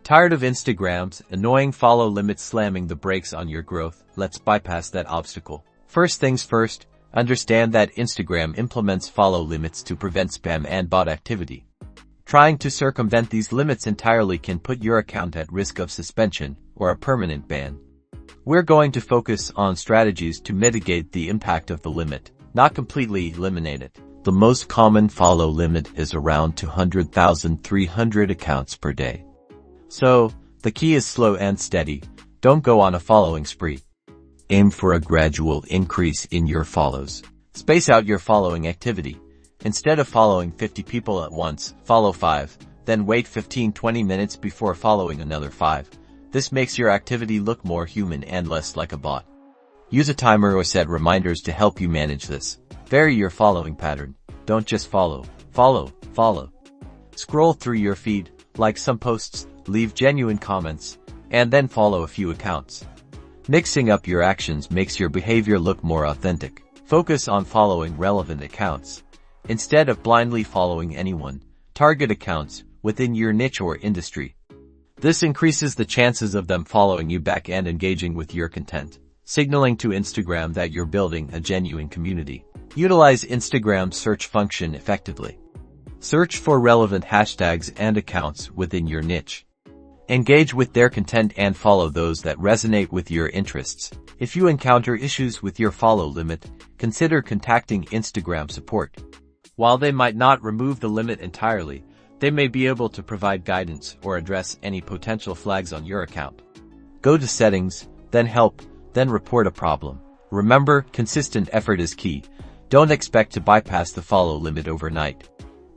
Tired of Instagram's annoying follow limit slamming the brakes on your growth? Let's bypass that obstacle. First things first, understand that Instagram implements follow limits to prevent spam and bot activity. Trying to circumvent these limits entirely can put your account at risk of suspension or a permanent ban. We're going to focus on strategies to mitigate the impact of the limit, not completely eliminate it. The most common follow limit is around 200,300 accounts per day. So, the key is slow and steady. Don't go on a following spree. Aim for a gradual increase in your follows. Space out your following activity. Instead of following 50 people at once, follow 5, then wait 15-20 minutes before following another 5. This makes your activity look more human and less like a bot. Use a timer or set reminders to help you manage this. Vary your following pattern. Don't just follow. Scroll through your feed, like some posts, leave genuine comments, and then follow a few accounts. Mixing up your actions makes your behavior look more authentic. Focus on following relevant accounts. Instead of blindly following anyone, target accounts within your niche or industry. This increases the chances of them following you back and engaging with your content, signaling to Instagram that you're building a genuine community. Utilize Instagram's search function effectively. Search for relevant hashtags and accounts within your niche. Engage with their content and follow those that resonate with your interests. If you encounter issues with your follow limit, consider contacting Instagram support. While they might not remove the limit entirely, they may be able to provide guidance or address any potential flags on your account. Go to Settings, then Help, then report a problem. Remember, consistent effort is key. Don't expect to bypass the follow limit overnight.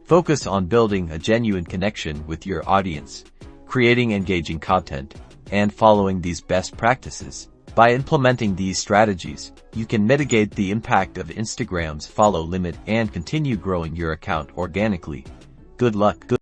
Focus on building a genuine connection with your audience, creating engaging content, and following these best practices. By implementing these strategies, you can mitigate the impact of Instagram's follow limit and continue growing your account organically. Good luck.